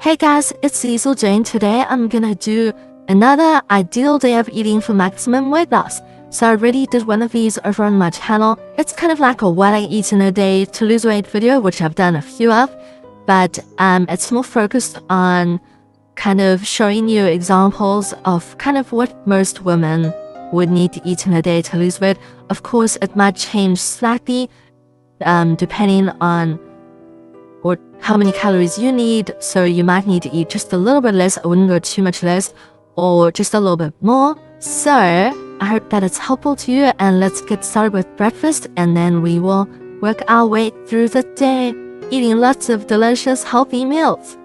Hey guys, it's Cecil Jane. Today I'm gonna do another ideal day of eating for maximum weight loss. So I already did one of these over on my channel. It's kind of like a what I eat in a day to lose weight video, which I've done a few of, but it's more focused on kind of showing you examples of kind of what most women would need to eat in a day to lose weight. Of course, it might change slightly depending on how many calories you need. So you might need to eat just a little bit less. I wouldn't go too much less, or just a little bit more. So I hope that it's helpful to you, and let's get started with breakfast, and then we will work our way through the day, eating lots of delicious, healthy meals.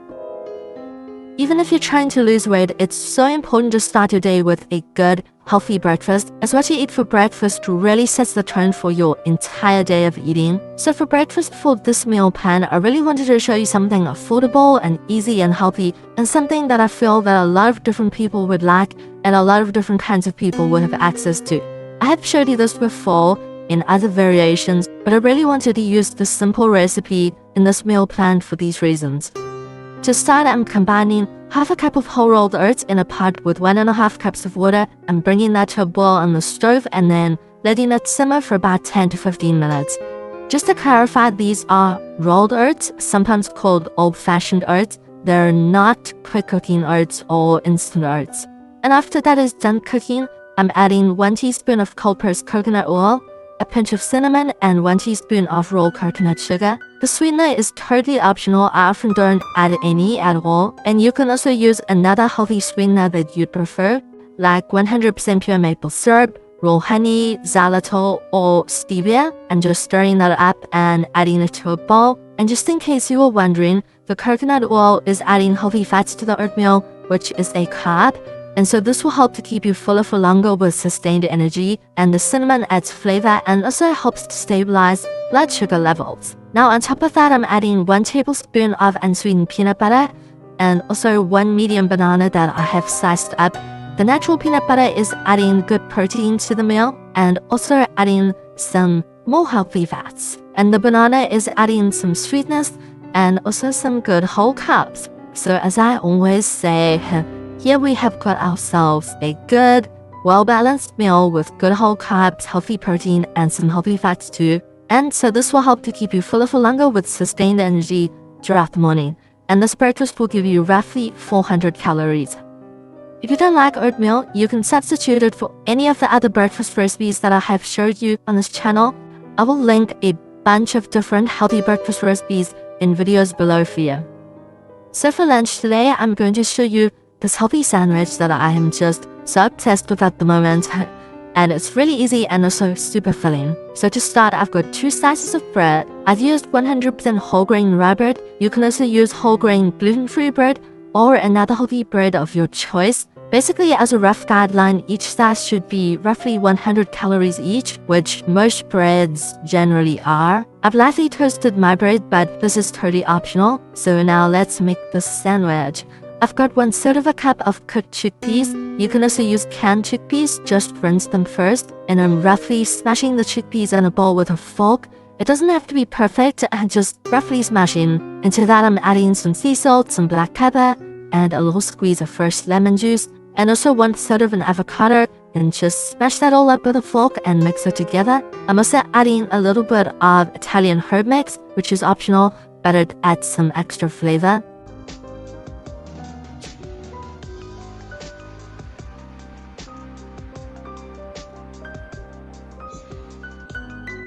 Even if you're trying to lose weight, it's so important to start your day with a good, healthy breakfast, as what you eat for breakfast really sets the tone for your entire day of eating. So for breakfast for this meal plan, I really wanted to show you something affordable and easy and healthy, and something that I feel that a lot of different people would like and a lot of different kinds of people would have access to. I have showed you this before in other variations, but I really wanted to use this simple recipe in this meal plan for these reasons. To start, I'm combining half a cup of whole rolled oats in a pot with 1.5 cups of water and bringing that to a boil on the stove, and then letting it simmer for about 10 to 15 minutes. Just to clarify, these are rolled oats, sometimes called old-fashioned oats. They're not quick cooking oats or instant oats. And after that is done cooking, I'm adding 1 teaspoon of cold-pressed coconut oil, a pinch of cinnamon, and 1 teaspoon of raw coconut sugar. The sweetener is totally optional. I often don't add any at all. And you can also use another healthy sweetener that you'd prefer, like 100% pure maple syrup, raw honey, xylitol, or stevia, and just stirring that up and adding it to a bowl. And just in case you were wondering, the coconut oil is adding healthy fats to the oatmeal, which is a carb. And so this will help to keep you fuller for longer with sustained energy, and the cinnamon adds flavor and also helps to stabilize blood sugar levels. Now on top of that, I'm adding 1 tablespoon of unsweetened peanut butter and also 1 medium banana that I have sliced up. The natural peanut butter is adding good protein to the meal and also adding some more healthy fats. And the banana is adding some sweetness and also some good whole carbs. So as I always say, here we have got ourselves a good, well-balanced meal with good whole carbs, healthy protein, and some healthy fats too. And so this will help to keep you fuller for longer with sustained energy throughout the morning. And this breakfast will give you roughly 400 calories. If you don't like oatmeal, you can substitute it for any of the other breakfast recipes that I have showed you on this channel. I will link a bunch of different healthy breakfast recipes in videos below for you. So for lunch today, I'm going to show you this healthy sandwich that I am just so obsessed with at the moment, and it's really easy and also super filling. So to start, I've got 2 slices of bread. I've used 100% whole grain rye bread. You can also use whole grain gluten-free bread or another healthy bread of your choice. Basically, as a rough guideline, each slice should be roughly 100 calories each, which most breads generally are. I've lightly toasted my bread, but this is totally optional. So now let's make this sandwich. I've got 1/3 of a cup of cooked chickpeas. You can also use canned chickpeas, just rinse them first. And I'm roughly smashing the chickpeas in a bowl with a fork. It doesn't have to be perfect, just roughly smashing. Into that I'm adding some sea salt, some black pepper, and a little squeeze of fresh lemon juice, and also 1/3 of an avocado, and just smash that all up with a fork and mix it together. I'm also adding a little bit of Italian herb mix, which is optional, but it adds some extra flavor.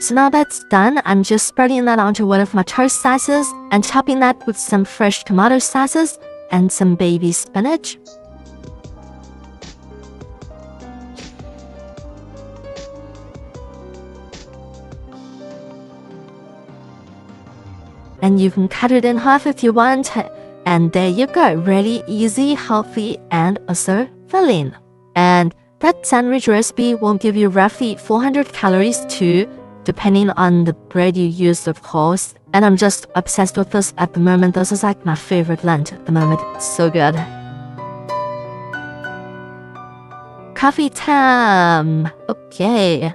So now that's done, I'm just spreading that onto one of my toast slices and topping that with some fresh tomato slices and some baby spinach. And you can cut it in half if you want. And there you go, really easy, healthy, and also filling. And that sandwich recipe will give you roughly 400 calories too, depending on the bread you use, of course. And I'm just obsessed with this at the moment. This is like my favorite lunch at the moment. It's so good. Coffee time. Okay.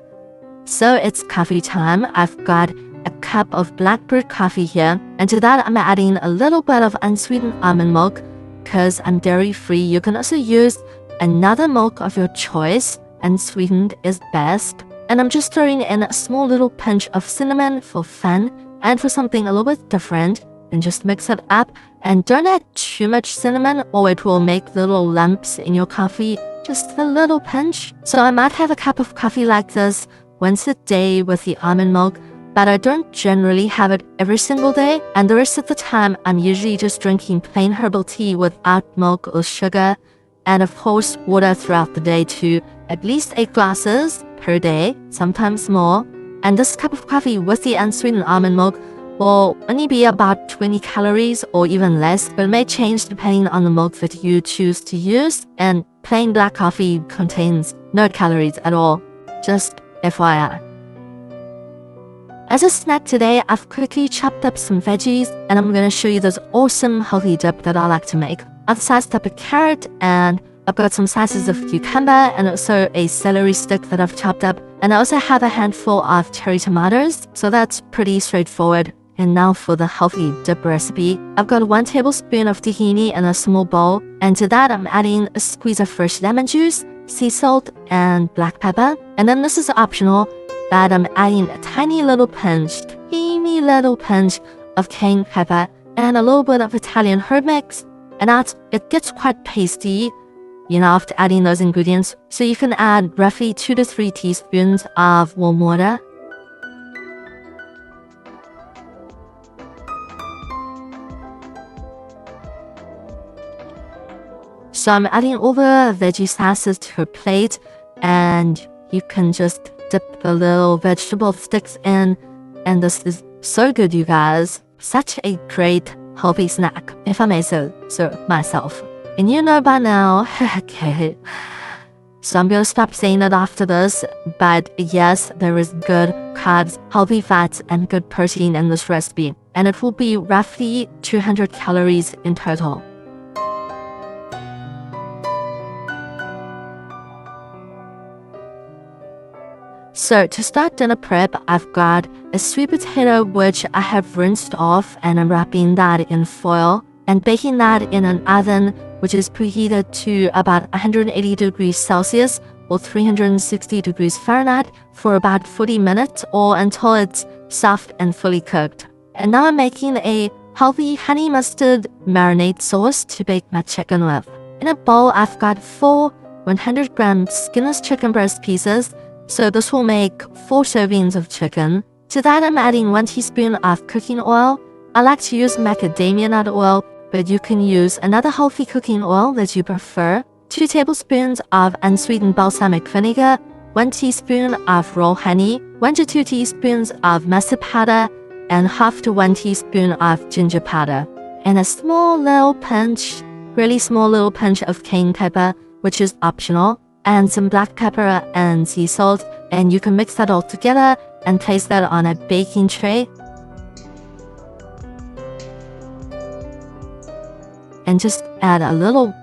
So it's coffee time. I've got a cup of black brewed coffee here, and to that I'm adding a little bit of unsweetened almond milk, because I'm dairy-free, you can also use another milk of your choice, and sweetened is best. And I'm just throwing in a small little pinch of cinnamon for fun and for something a little bit different. And just mix it up, and don't add too much cinnamon or it will make little lumps in your coffee. Just a little pinch. So I might have a cup of coffee like this once a day with the almond milk, but I don't generally have it every single day, and the rest of the time I'm usually just drinking plain herbal tea without milk or sugar, and of course water throughout the day too, at least 8 glasses per day, sometimes more. And this cup of coffee with the unsweetened almond milk will only be about 20 calories or even less, but it may change depending on the milk that you choose to use. And plain black coffee contains no calories at all, just FYI. As a snack today, I've quickly chopped up some veggies, and I'm going to show you this awesome healthy dip that I like to make. I've sliced up a carrot, and I've got some slices of cucumber and also a celery stick that I've chopped up. And I also have a handful of cherry tomatoes, so that's pretty straightforward. And now for the healthy dip recipe. I've got 1 tablespoon of tahini in a small bowl, and to that I'm adding a squeeze of fresh lemon juice, sea salt, and black pepper. And then this is optional, but I'm adding a teeny little pinch of cayenne pepper and a little bit of Italian herb mix. And it gets quite pasty, after adding those ingredients. So you can add roughly 2 to 3 teaspoons of warm water. So I'm adding all the veggie slices to a plate, and you can just dip the little vegetable sticks in, and this is so good, you guys. Such a great healthy snack, if I may say so myself. And you know by now, okay. So I'm gonna stop saying it after this, but yes, there is good carbs, healthy fats, and good protein in this recipe, and it will be roughly 200 calories in total. So to start dinner prep, I've got a sweet potato which I have rinsed off, and I'm wrapping that in foil and baking that in an oven which is preheated to about 180 degrees Celsius or 360 degrees Fahrenheit for about 40 minutes or until it's soft and fully cooked. And now I'm making a healthy honey mustard marinade sauce to bake my chicken with. In a bowl, I've got 4 100-gram skinless chicken breast pieces. So this will make 4 servings of chicken. To that, I'm adding 1 teaspoon of cooking oil. I like to use macadamia nut oil, but you can use another healthy cooking oil that you prefer. 2 tablespoons of unsweetened balsamic vinegar, 1 teaspoon of raw honey, 1 to 2 teaspoons of mustard powder, and half to 1 teaspoon of ginger powder. And a really small little pinch of cayenne pepper, which is optional, and some black pepper and sea salt, and you can mix that all together and place that on a baking tray. And just add a little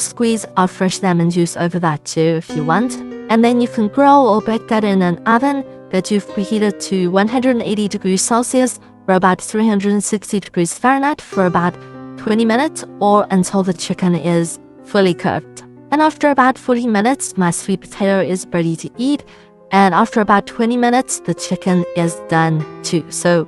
squeeze of fresh lemon juice over that too if you want. And then you can grill or bake that in an oven that you've preheated to 180 degrees Celsius or about 360 degrees Fahrenheit for about 20 minutes or until the chicken is fully cooked. And after about 40 minutes, my sweet potato is ready to eat. And after about 20 minutes, the chicken is done too. So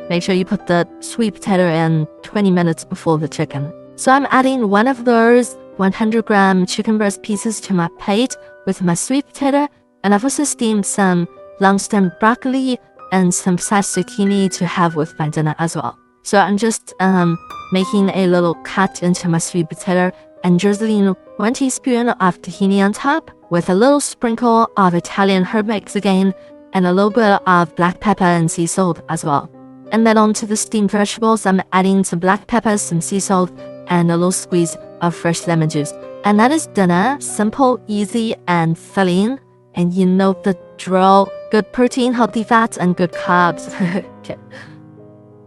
make sure you put the sweet potato in 20 minutes before the chicken. So I'm adding 1 of those 100-gram chicken breast pieces to my plate with my sweet potato. And I've also steamed some long-stem broccoli and some sliced zucchini to have with my dinner as well. So I'm just making a little cut into my sweet potato and drizzling 1 teaspoon of tahini on top with a little sprinkle of Italian herb mix again and a little bit of black pepper and sea salt as well. And then onto the steamed vegetables, I'm adding some black pepper, some sea salt, and a little squeeze of fresh lemon juice. And that is dinner, simple, easy, and filling. And you know the drill, good protein, healthy fats, and good carbs. Okay.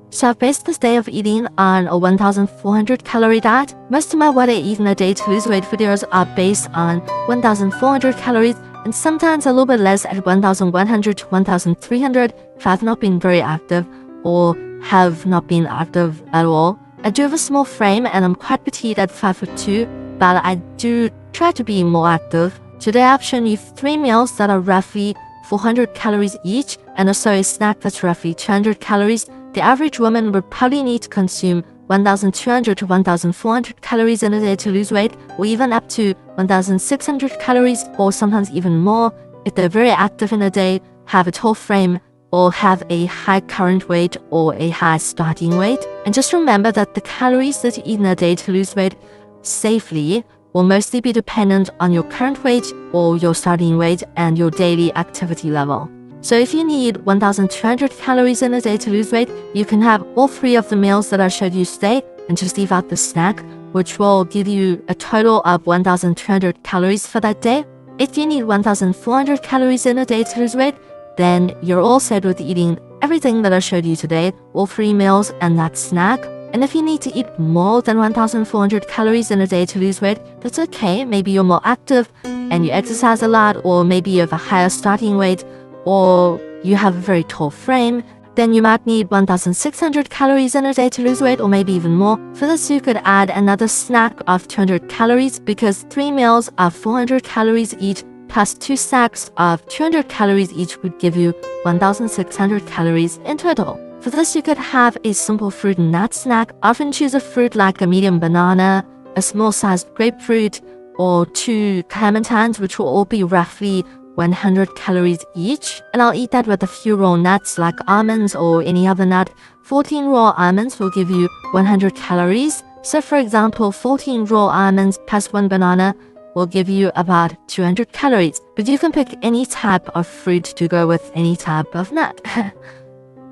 So I've based this day of eating on a 1,400 calorie diet. Most of my what I eat in a day to lose weight videos are based on 1,400 calories and sometimes a little bit less at 1,100 to 1,300 if I've not been very active or have not been active at all. I do have a small frame and I'm quite petite at 5'2", but I do try to be more active. Today I've shown you 3 meals that are roughly 400 calories each, and also a snack that's roughly 200 calories. The average woman would probably need to consume 1,200 to 1,400 calories in a day to lose weight, or even up to 1,600 calories, or sometimes even more if they're very active in a day, have a tall frame, or have a high current weight or a high starting weight. And just remember that the calories that you eat in a day to lose weight safely will mostly be dependent on your current weight or your starting weight and your daily activity level. So if you need 1,200 calories in a day to lose weight, you can have all 3 of the meals that I showed you today and just leave out the snack, which will give you a total of 1,200 calories for that day. If you need 1,400 calories in a day to lose weight, then you're all set with eating everything that I showed you today, all 3 meals and that snack. And if you need to eat more than 1,400 calories in a day to lose weight, that's okay. Maybe you're more active and you exercise a lot, or maybe you have a higher starting weight, or you have a very tall frame, then you might need 1,600 calories in a day to lose weight, or maybe even more. For this, you could add another snack of 200 calories, because 3 meals of 400 calories each plus 2 snacks of 200 calories each would give you 1,600 calories in total. For this, you could have a simple fruit and nut snack. Often choose a fruit like a medium banana, a small-sized grapefruit, or 2 clementines, which will all be roughly 100 calories each. And I'll eat that with a few raw nuts like almonds or any other nut. 14 raw almonds will give you 100 calories. So for example, 14 raw almonds plus 1 banana will give you about 200 calories. But you can pick any type of fruit to go with any type of nut.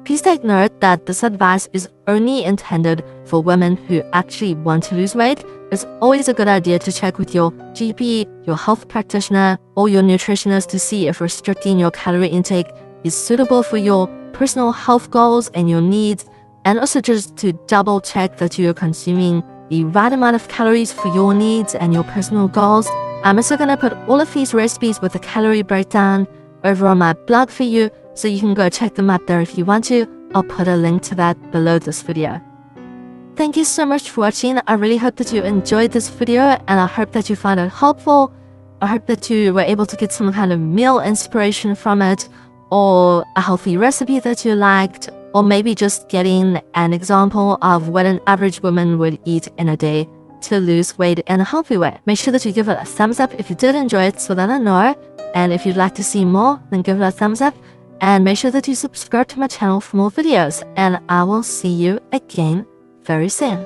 Please take note that this advice is only intended for women who actually want to lose weight. It's always a good idea to check with your GP, your health practitioner, or your nutritionist to see if restricting your calorie intake is suitable for your personal health goals and your needs, and also just to double check that you're consuming the right amount of calories for your needs and your personal goals. I'm also going to put all of these recipes with a calorie breakdown over on my blog for you, so you can go check them out there if you want to. I'll put a link to that below this video. Thank you so much for watching. I really hope that you enjoyed this video, and I hope that you found it helpful. I hope that you were able to get some kind of meal inspiration from it, or a healthy recipe that you liked, or maybe just getting an example of what an average woman would eat in a day to lose weight in a healthy way. Make sure that you give it a thumbs up if you did enjoy it so that I know. And if you'd like to see more, then give it a thumbs up. And make sure that you subscribe to my channel for more videos. And I will see you again very soon.